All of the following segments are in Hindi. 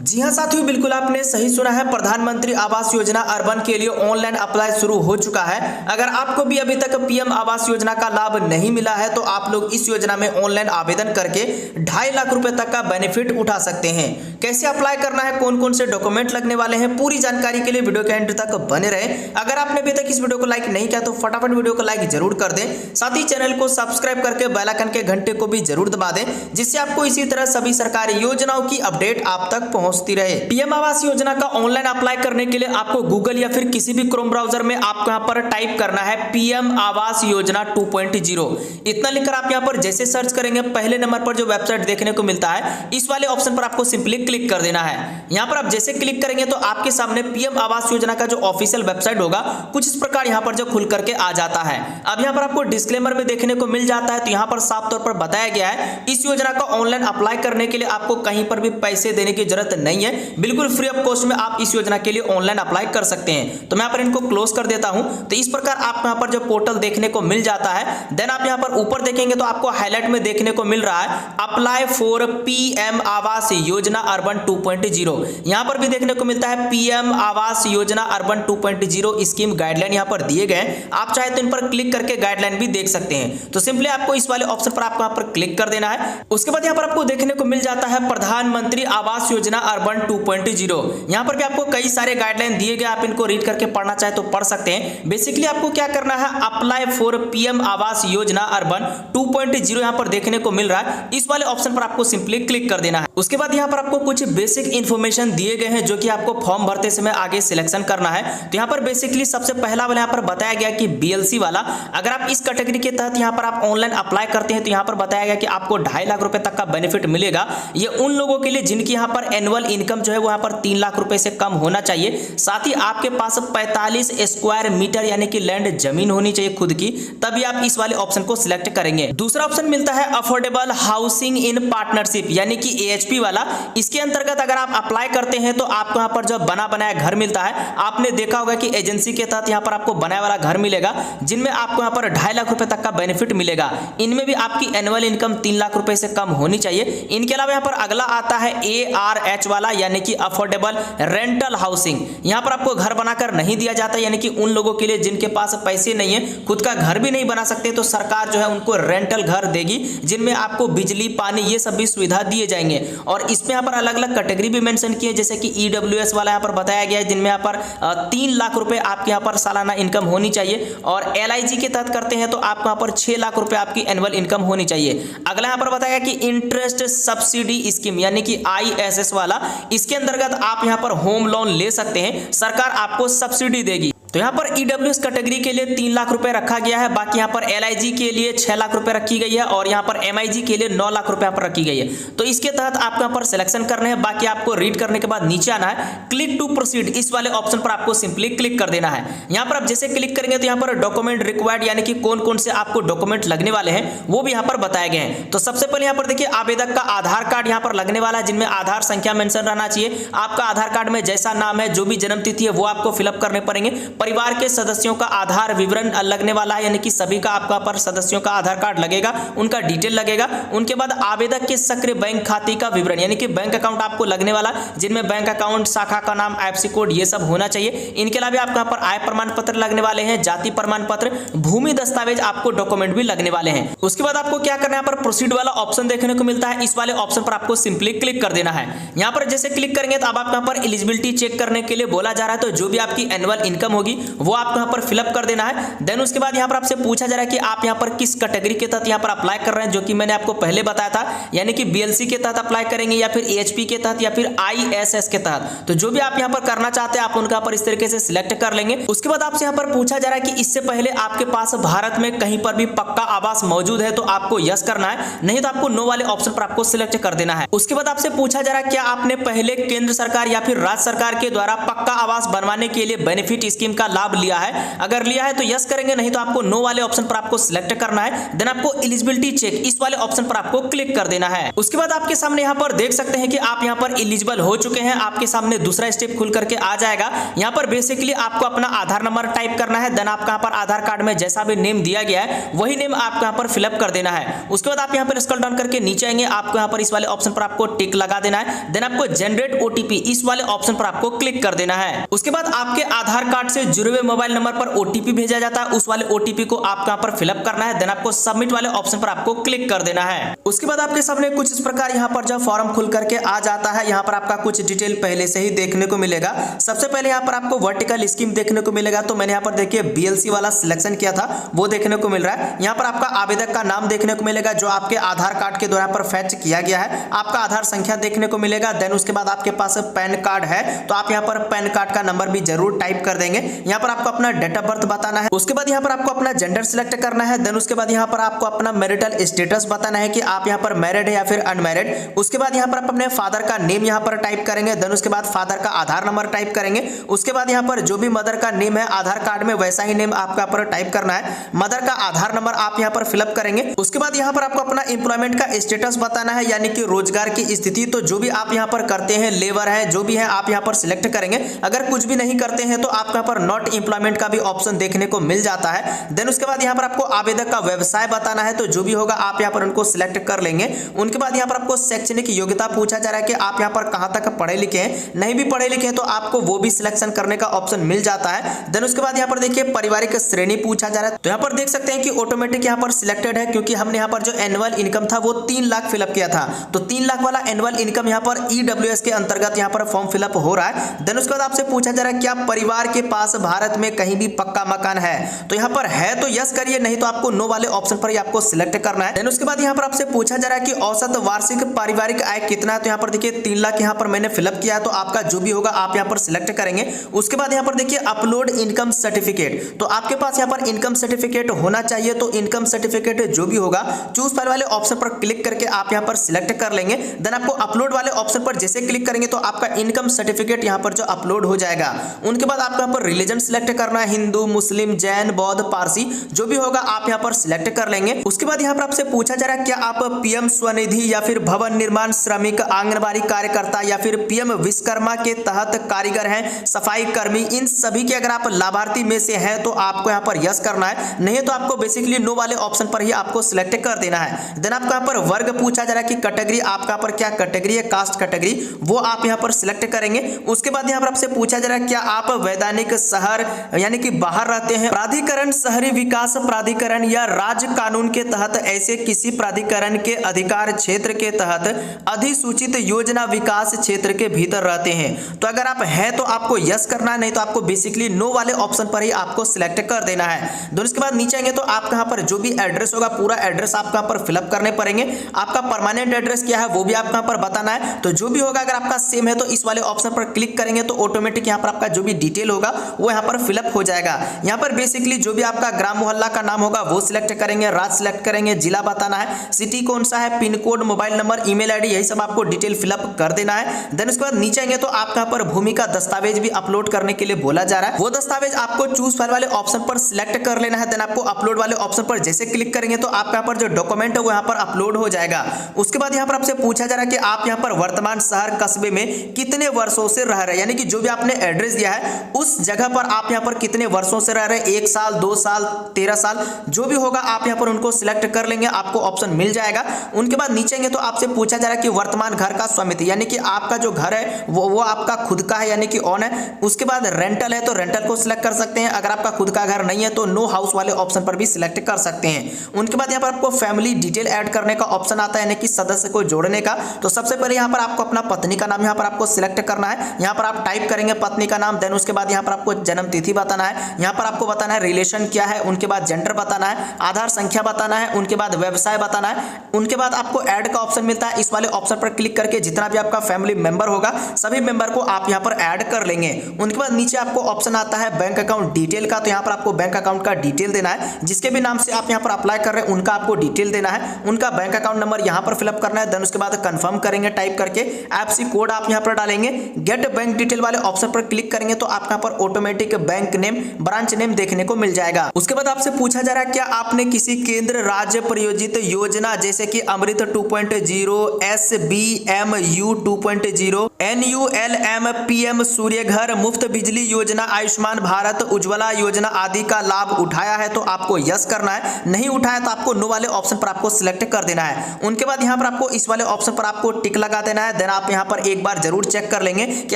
जी हाँ साथियों, बिल्कुल आपने सही सुना है। प्रधानमंत्री आवास योजना अर्बन के लिए ऑनलाइन अप्लाई शुरू हो चुका है। अगर आपको भी अभी तक पीएम आवास योजना का लाभ नहीं मिला है तो आप लोग इस योजना में ऑनलाइन आवेदन करके 2.5 लाख रुपए तक का बेनिफिट उठा सकते हैं। कैसे अप्लाई करना है, कौन कौन से डॉक्यूमेंट लगने वाले हैं, पूरी जानकारी के लिए वीडियो के एंड तक बने रहे। अगर आपने अभी तक इस वीडियो को लाइक नहीं किया तो फटाफट वीडियो को लाइक जरूर कर दें, साथ ही चैनल को सब्सक्राइब करके बेल आइकन के घंटे को भी जरूर दबा दें, जिससे आपको इसी तरह सभी सरकारी योजनाओं की अपडेट आप तक पहुंचती रहे। पीएम आवास योजना का ऑनलाइन अप्लाई करने के लिए आपको गूगल या फिर किसी भी क्रोम ब्राउजर में आपको यहाँ पर टाइप करना है पीएम आवास योजना 2.0। इतना लिखकर आप यहाँ पर जैसे सर्च करेंगे, पहले नंबर पर जो वेबसाइट देखने को मिलता है इस वाले ऑप्शन पर आपको सिंपली क्लिक कर देना है। यहाँ पर आप जैसे क्लिक करेंगे तो आपके सामने पीएम आवास योजना का जो ऑफिशियल वेबसाइट होगा कुछ इस प्रकार यहाँ पर जो खुल करके आ जाता है। अब यहाँ पर आपको डिस्क्लेमर में देखने को मिल जाता है, तो यहाँ पर साफ तौर पर बताया गया है इस योजना का ऑनलाइन अप्लाई करने के लिए आपको कहीं पर भी पैसे देने की जरूरत नहीं है, बिल्कुल फ्री ऑफ कॉस्ट में आप इस योजना के लिए ऑनलाइन अप्लाई कर सकते हैं। तो मैं यहाँ पर इनको क्लोज कर देता हूं। तो इस प्रकार आपको यहाँ पर जो पोर्टल देखने को मिल जाता है। देन आप यहाँ पर ऊपर देखेंगे तो आपको हाईलाइट में देखने को मिल रहा है apply for PM Awas Yojana urban 2.0। यहाँ पर भी देखने को मिलता है PM Awas Yojana urban 2.0 scheme guideline यहाँ पर दिए गए। आप चाहे तो इन पर क्लिक करके गाइडलाइन भी देख सकते हैं। तो सिंपली आपको इस वाले ऑप्शन पर आपको यहाँ पर क्लिक कर देना है। उसके बाद यहाँ पर आपको देखने को मिल जाता है प्रधानमंत्री आवास योजना अर्बन 2.0। यहाँ पर भी आपको कई सारे गाइडलाइन दिए गए, आप इनको रीड करके पढ़ना चाहे तो पढ़ सकते हैं। बेसिकली आपको क्या करना है, apply for PM Awas Yojana urban 2.0 यहाँ पर देखने को मिल रहा है, इस वाले ऑप्शन पर आपको सिंपली क्लिक कर देना है। उसके बाद यहाँ पर आपको कुछ बेसिक इंफॉर्मेशन दिए गए हैं जो कि आपको फॉर्म भरते समय आगे सिलेक्शन करना है। तो यहाँ पर बेसिकली सबसे पहला वाला यहाँ पर बताया गया कि बीएलसी वाला, अगर आप इस कैटेगरी के तहत यहाँ पर आप ऑनलाइन अप्लाई करते हैं तो यहाँ पर बताया गया कि आपको 2.5 लाख रुपए तक का बेनिफिट मिलेगा। ये उन लोगों के लिए जिनकी यहाँ पर एनुअल इनकम जो है वो यहाँ पर 3 लाख रुपए से कम होना चाहिए, साथ ही आपके पास 45 स्क्वायर मीटर यानी कि लैंड जमीन होनी चाहिए खुद की, तभी आप इस वाले ऑप्शन को सिलेक्ट करेंगे। दूसरा ऑप्शन मिलता है अफोर्डेबल हाउसिंग इन पार्टनरशिप यानी कि एएचपी वाला। इसके अंतर्गत अगर आप अप्लाई करते हैं तो आपको यहाँ पर जो बना बनाया घर मिलता है, आपने देखा होगा कि एजेंसी के तहत यहाँ पर आपको बनाया वाला घर मिलेगा जिनमें आपको यहाँ पर 2.5 लाख रुपए तक का बेनिफिट मिलेगा। इनमें भी आपकी एनुअल इनकम 3 लाख रुपए से कम होनी चाहिए। इनके अलावा यहाँ पर अगला आता है ARH वाला यानी कि अफोर्डेबल रेंटल हाउसिंग। यहाँ पर आपको घर बनाकर नहीं दिया जाता, यानी कि उन लोगों के लिए जिनके पास पैसे नहीं है, खुद का घर भी नहीं बना सकते, तो सरकार जो है उनको रेंटल घर देगी जिनमें आपको बिजली पानी ये सब भी सुविधा दिए जाएंगे। और इसमें यहाँ पर अलग अलग कैटेगरी भी मेंशन की है, जैसे कि EWS वाला यहाँ पर बताया गया है जिनमें यहाँ पर 3 लाख रुपए आपके यहाँ पर सालाना इनकम होनी चाहिए, और LIG के तहत करते हैं तो आपको यहाँ पर 6 लाख रुपए आपकी एनुअल इनकम होनी चाहिए। अगला यहाँ पर बताया कि इंटरेस्ट सब्सिडी स्कीम यानी कि ISS वाला, इसके अंतर्गत आप यहाँ पर होम लोन ले सकते हैं, सरकार आपको सब्सिडी देगी। तो यहाँ पर EWS कैटेगरी के लिए 3 लाख रुपए रखा गया है, बाकी यहाँ पर LIG के लिए 6 लाख रुपए रखी गई है, और यहाँ पर MIG के लिए 9 लाख रुपए यहाँ पर रखी गई है। तो इसके तहत आपको यहाँ पर सिलेक्शन करने हैं। बाकी आपको रीड करने के बाद नीचे आना है, क्लिक टू प्रोसीड इस वाले ऑप्शन पर आपको सिंपली क्लिक कर देना है। यहाँ पर आप जैसे क्लिक करेंगे तो यहाँ पर डॉक्यूमेंट रिक्वायर्ड यानी कि कौन कौन से आपको डॉक्यूमेंट लगने वाले हैं वो भी यहाँ पर बताए गए हैं। तो सबसे पहले यहाँ पर देखिए आवेदक का आधार कार्ड यहाँ पर लगने वाला है, जिनमें आधार संख्या मेंशन रहना चाहिए। आपका आधार कार्ड में जैसा नाम है, जो भी जन्म तिथि है वो आपको फिलअप करने पड़ेंगे। परिवार के सदस्यों का आधार विवरण लगने वाला है, यानी कि सभी का आपका पर सदस्यों का आधार कार्ड लगेगा, उनका डिटेल लगेगा। उनके बाद आवेदक के सक्रिय बैंक खाते का विवरण यानी कि बैंक अकाउंट आपको लगने वाला, जिनमें बैंक अकाउंट, शाखा का नाम, IFSC कोड ये सब होना चाहिए। इनके अलावा आपको यहाँ पर आय प्रमाण पत्र लगने वाले हैं, जाति प्रमाण पत्र, भूमि दस्तावेज आपको डॉक्यूमेंट भी लगने वाले हैं। उसके बाद आपको क्या करना है, यहाँ पर प्रोसीड वाला ऑप्शन देखने को मिलता है, इस वाले ऑप्शन पर आपको सिंपली क्लिक कर देना है। यहाँ पर जैसे क्लिक करेंगे तो अब आपको यहाँ पर एलिजिबिलिटी चेक करने के लिए बोला जा रहा है, तो जो भी आपकी एनुअल इनकम होगी वो आपको यहाँ पर फिलअप कर देना है। देन उसके बाद यहाँ पर आपसे पूछा जा रहा है कि आप यहाँ पर किस कैटेगरी के तहत यहाँ पर अप्लाई कर रहे हैं, जो कि मैंने आपको पहले बताया था, यानी कि BLC के तहत अप्लाई करेंगे या फिर AHP के तहत या फिर ISS के तहत। तो जो भी आप यहाँ पर करना चाहते हैं आप उनका पर इस तरीके से सिलेक्ट कर लेंगे। उसके बाद आपसे यहाँ पर पूछा जा रहा है कि इससे पहले आपके पास भारत में कहीं पर भी पक्का आवास मौजूद है, तो आपको यस करना है, नहीं तो आपको नो वाले ऑप्शन पर आपको सिलेक्ट कर देना है। उसके बाद आपसे पूछा जा रहा है क्या आपने पहले केंद्र सरकार या फिर राज्य सरकार के द्वारा पक्का आवास बनवाने के लिए बेनिफिट स्कीम का लाभ लिया है। अगर लिया है तो यस करेंगे, नहीं तो आपको नो वाले ऑप्शन पर आपको सिलेक्ट करना है। देन आपको एलिजिबिलिटी चेक इस वाले ऑप्शन पर आपको क्लिक कर देना है। उसके बाद आपके सामने यहाँ पर देख सकते हैं कि आप यहाँ पर एलिजिबल हो चुके हैं। आपके सामने दूसरा स्टेप खुल करके आ जाएगा। यहाँ पर बेसिकली आपको अपना आधार नंबर टाइप करना है। देन आपका यहाँ पर आधार कार्ड में जैसा भी नेम दिया गया है वही नेम आपको यहाँ पर फिलअप कर देना है। उसके बाद आप यहाँ पर स्क्रॉल डाउन करके नीचे आएंगे, आपको यहाँ पर इस वाले ऑप्शन पर आपको टिक लगा देना है। देन आपको जनरेट ओटीपी इस वाले ऑप्शन पर आपको क्लिक कर देना है। उसके बाद आपके आधार कार्ड से जुड़े हुए मोबाइल नंबर पर ओटीपी भेजा जाता है, उस वाले ओटीपी को आपको यहाँ पर फिलअप करना है। देन आपको सबमिट वाले ऑप्शन पर आपको क्लिक कर देना है। उसके बाद आपके सामने कुछ इस प्रकार यहाँ पर जब फॉर्म खुल करके आ जाता है, यहाँ पर आपका कुछ डिटेल पहले से ही देखने को मिलेगा। सबसे पहले यहाँ पर आपको वर्टिकल स्कीम देखने को मिलेगा, तो मैंने यहाँ पर देखिए बीएलसी वाला सिलेक्शन किया था वो देखने को मिल रहा है। यहाँ पर आपका आवेदक का नाम देखने को मिलेगा जो आपके आधार कार्ड के द्वारा पर फैच किया गया है। आपका आधार संख्या देखने को मिलेगा। देन उसके बाद आपके पास पैन कार्ड है तो आप यहाँ पर पैन कार्ड का नंबर भी जरूर टाइप कर देंगे। यहाँ पर आपको अपना डेट ऑफ बर्थ बताना है। उसके बाद यहाँ पर आपको अपना जेंडर सिलेक्ट करना है। देन उसके बाद यहाँ पर आपको अपना मैरिटल स्टेटस बताना है कि आप यहाँ पर मैरिड है या फिर अनमैरिड। उसके बाद यहाँ पर आप अपने फादर का नेम यहाँ पर टाइप करेंगे। देन उसके बाद फादर का आधार नंबर टाइप करेंगे। उसके बाद यहाँ पर जो भी मदर का नेम है आधार कार्ड में वैसा ही नेम आपका यहाँ पर टाइप करना है। मदर का आधार नंबर आप यहाँ पर फिलअप करेंगे। उसके बाद यहाँ पर आपको अपना एम्प्लॉयमेंट का स्टेटस बताना है, यानी कि रोजगार की स्थिति। तो जो भी आप यहाँ पर करते हैं, लेबर है जो भी है आप यहाँ पर सिलेक्ट करेंगे। अगर कुछ भी नहीं करते हैं तो आपको यहाँ पर नॉट एम्प्लॉयमेंट का भी ऑप्शन देखने को मिल जाता है। देन उसके बाद यहाँ पर आपको आवेदक का व्यवसाय बताना है, तो जो भी होगा आप यहाँ पर उनको सिलेक्ट कर लेंगे। उनके बाद यहाँ पर आपको शैक्षणिक योग्यता पूछा जा रहा है कि आप यहाँ पर कहाँ तक पढ़े लिखे हैं। नहीं भी पढ़े लिखे हैं तो आपको वो भी सिलेक्शन करने का ऑप्शन मिल जाता है। देन उसके बाद यहाँ पर देखिए पारिवारिक श्रेणी पूछा जा रहा है, तो यहाँ पर देख सकते हैं कि ऑटोमेटिक यहाँ पर सिलेक्टेड है, क्योंकि हमने यहाँ पर जो एनुअल इनकम था वो 3 लाख फिलअप किया था। तो 3 लाख वाला एनुअल इनकम यहाँ पर ईडब्ल्यूएस के अंतर्गत यहाँ पर फॉर्म फिलअप हो रहा है। देन उसके बाद आपसे पूछा जा रहा है क्या परिवार के पास भारत में कहीं भी पक्का मकान है, तो यहाँ पर है तो यस करिए, नहीं तो आपको नो वाले ऑप्शन पर ही आपको सिलेक्ट करना है। देन उसके बाद यहाँ पर आपसे पूछा जा रहा है कि औसत वार्षिक पारिवारिक आय कितना है, तो यहाँ पर देखिए 3 लाख यहाँ पर मैंने फिलअप किया है, तो आपका जो भी होगा आप यहाँ पर सिलेक्ट करेंगे। उसके बाद यहाँ पर देखिए अपलोड इनकम सर्टिफिकेट, तो आपके पास यहाँ पर इनकम सर्टिफिकेट होना चाहिए। तो इनकम सर्टिफिकेट जो भी होगा चूज फाइल वाले ऑप्शन पर क्लिक करके आप यहाँ पर सिलेक्ट कर लेंगे। देन आपको अपलोड वाले ऑप्शन पर जैसे क्लिक करेंगे तो आपका इनकम सर्टिफिकेट यहाँ पर जो अपलोड हो जाएगा। उनके बाद आपको यहाँ पर रिलीजन सिलेक्ट करना है, हिंदू, मुस्लिम, जैन, बौद्ध, पारसी, जो भी होगा आप यहाँ पर सिलेक्ट कर लेंगे। उसके बाद यहाँ पर आपसे पूछा जा रहा है क्या आप पीएम स्वनिधि या फिर भवन निर्माण श्रमिक, आंगनबाड़ी कार्यकर्ता या फिर पीएम विश्वकर्मा के तहत कारीगर हैं, सफाई कर्मी, इन सभी के अगर आप लाभार्थी में से हैं तो आपको यहाँ पर यस करना है, नहीं तो आपको बेसिकली नो वाले ऑप्शन पर ही आपको सिलेक्ट कर देना है। देन आपको यहाँ पर वर्ग पूछा जा रहा है कि कैटेगरी आपका यहाँ पर क्या कैटेगरी है, कास्ट कैटेगरी, वो आप यहाँ पर सिलेक्ट करेंगे। उसके बाद यहाँ पर आपसे पूछा जा रहा है क्या आप वैधानिक शहर यानी कि बाहर रहते हैं, प्राधिकरण, शहरी विकास प्राधिकरण या राज्य कानून के तहत ऐसे किसी प्राधिकरण के अधिकार क्षेत्र के तहत अधिसूचित योजना विकास क्षेत्र के भीतर रहते हैं। तो अगर आप हैं तो आपको यस करना है, नहीं तो आपको बेसिकली नो वाले ऑप्शन पर ही आपको सिलेक्ट कर देना है। दोनों इसके बाद नीचे आएंगे तो आपका यहाँ पर जो भी एड्रेस होगा पूरा एड्रेस आपका यहाँ पर फिलअप करने पड़ेंगे। आपका परमानेंट एड्रेस क्या है वो भी आपका यहाँ पर बताना है। तो जो भी होगा अगर आपका सेम है तो इस वाले ऑप्शन पर क्लिक करेंगे तो ऑटोमेटिक यहाँ पर आपका जो भी डिटेल होगा वो यहाँ पर फिलअप हो जाएगा। यहाँ पर बेसिकली जो भी आपका ग्राम मोहल्ला का नाम होगा वो सिलेक्ट करेंगे, राज्य सिलेक्ट करेंगे, जिला बताना है, सिटी कौन सा है, pin code, mobile number, email ID, यही सब आपको डिटेल फिलअप कर देना है। देन उसके बाद नीचे आएंगे तो आपका यहाँ पर भूमि का दस्तावेज भी अपलोड करने के लिए बोला जा रहा है। वो दस्तावेज आपको चूज फाइल वाले ऑप्शन पर सिलेक्ट कर लेना है। देन आपको अपलोड वाले ऑप्शन पर जैसे क्लिक करेंगे तो आपका यहाँ पर जो डॉक्यूमेंट है वो यहाँ पर अपलोड हो जाएगा। उसके बाद यहाँ पर आपसे पूछा जा रहा है कि आप यहाँ पर वर्तमान शहर कस्बे में कितने वर्षों से रह रहे हैं, यानी कि जो भी आपने एड्रेस दिया है उस जगह पर आप यहाँ पर कितने वर्षों से रह रहे हैं, 1 साल, 2 साल, 13 साल, जो भी होगा आप यहाँ पर उनको सिलेक्ट कर लेंगे, आपको ऑप्शन मिल जाएगा। उनके बाद नीचे आएंगे तो आपसे पूछा जा रहा है कि वर्तमान घर का स्वामित्व, यानी कि आपका जो घर है वो आपका खुद का है यानी कि ऑन है। उसके बाद रेंटल है तो रेंटल को सिलेक्ट कर सकते हैं। अगर आपका खुद का घर नहीं है तो नो हाउस वाले ऑप्शन पर भी सिलेक्ट कर सकते हैं। उनके बाद यहाँ पर आपको फैमिली डिटेल ऐड करने का ऑप्शन आता है, यानी कि सदस्य को जोड़ने का। तो सबसे पहले यहाँ पर आपको अपना पत्नी का नाम यहाँ पर आपको सिलेक्ट करना है। यहाँ पर आप टाइप करेंगे पत्नी का नाम। देन उसके बाद यहाँ पर आपको जन्म तिथि बताना है, यहाँ पर आपको बताना है रिलेशन क्या है, उनके बाद जेंडर बताना है, आधार संख्या बताना है, उनके बाद व्यवसाय बताना है। उनके बाद आपको ऐड का ऑप्शन मिलता है, इस वाले ऑप्शन पर क्लिक करके जितना भी आपका फैमिली मेंबर होगा सभी मेंबर को आप यहाँ पर ऐड कर लेंगे। उनके बाद नीचे आपको ऑप्शन आता है बैंक अकाउंट डिटेल का, तो यहाँ पर आपको बैंक अकाउंट का डिटेल देना है। जिसके भी नाम से आप यहाँ पर अप्लाई कर रहे हैं उनका आपको डिटेल देना है, उनका बैंक अकाउंट नंबर यहाँ पर फिलअप करना है। देन उसके बाद कंफर्म करेंगे टाइप करके, एफसी कोड आप यहाँ पर डालेंगे, गेट बैंक डिटेल वाले ऑप्शन पर क्लिक करेंगे तो आपका यहाँ पर automatic bank name, branch name देखने को मिल जाएगा। उसके बाद आपसे पूछा जा रहा है क्या आपने किसी केंद्र राज्य प्रायोजित योजना जैसे कि अमृत 2.0, SBMU 2.0, NULM, PM सूर्य घर, मुफ्त बिजली योजना, आयुष्मान भारत, उज्ज्वला योजना आदि का लाभ उठाया है तो आपको यस करना है, नहीं उठाया तो आपको नो वाले ऑप्शन पर आपको सिलेक्ट कर देना है। उनके बाद यहाँ पर आपको इस वाले ऑप्शन पर आपको टिक लगा देना है। देन आप यहाँ पर एक बार जरूर चेक कर लेंगे कि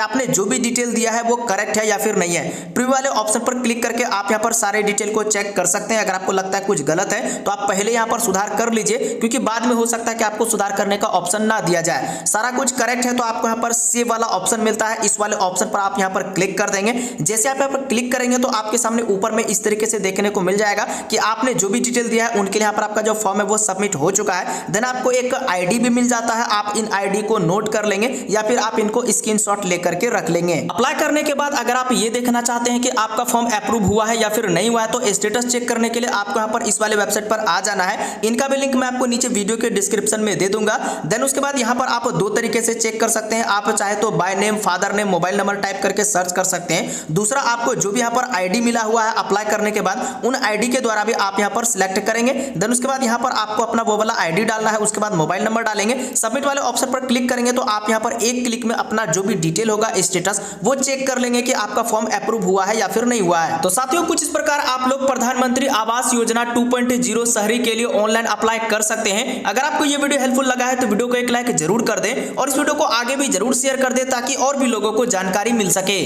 आपने जो भी डिटेल दिया है वो करेक्ट है या फिर नहीं है। प्रीव्यू वाले ऑप्शन पर क्लिक करके आप यहाँ पर सारे डिटेल को चेक कर सकते हैं। अगर आपको लगता है कुछ गलत है तो आप पहले यहाँ पर सुधार कर लीजिए, क्योंकि बाद में हो सकता है कि आपको सुधार करने का ऑप्शन ना दिया जाए। सारा कुछ करेक्ट है तो आपको यहाँ पर सेव वाला ऑप्शन मिलता है, इस वाले ऑप्शन पर आप यहाँ पर क्लिक कर देंगे। जैसे आप यहाँ पर क्लिक करेंगे तो आपके सामने ऊपर में इस तरीके से देखने को मिल जाएगा कि आपने जो भी डिटेल दिया है उनके लिए यहाँ पर आपका जो फॉर्म है वो सबमिट हो चुका है। देन आपको एक आईडी भी मिल जाता है, आप इन आईडी को नोट कर लेंगे या फिर आप इनको स्क्रीनशॉट लेकर के रख लेंगे। अप्लाई करने के बाद अगर आप ये देखना चाहते हैं कि आपका फॉर्म अप्रूव हुआ है या फिर नहीं हुआ है तो स्टेटस चेक करने के लिए आपको यहाँ पर इस वाले वेबसाइट पर आ जाना है। इनका भी लिंक मैं आपको नीचे वीडियो के डिस्क्रिप्शन में दे दूंगा। देन उसके बाद यहाँ पर आप दो तरीके से चेक कर सकते हैं। आप चाहे तो by name, father name, mobile number type करके सर्च कर सकते हैं। दूसरा, आपको जो भी यहाँ पर आईडी मिला हुआ है अप्लाई करने के बाद उन आईडी के द्वारा भी आप यहाँ पर सिलेक्ट करेंगे। देन उसके बाद यहाँ पर आपको अपना वो वाला आईडी डालना है, उसके बाद मोबाइल नंबर डालेंगे, सबमिट वाले ऑप्शन पर क्लिक करेंगे तो आप यहाँ पर एक क्लिक में अपना जो भी डिटेल होगा स्टेटस वो चेक कर लेंगे कि आपका फॉर्म अप्रूव हुआ है या फिर नहीं हुआ है। तो साथियों, कुछ इस प्रकार आप लोग प्रधानमंत्री आवास योजना 2.0 शहरी के लिए ऑनलाइन अप्लाई कर सकते हैं। अगर आपको ये वीडियो हेल्पफुल लगा है तो वीडियो को एक लाइक जरूर कर दें और इस वीडियो को आगे भी जरूर शेयर कर दें ताकि और भी लोगों को जानकारी मिल सके।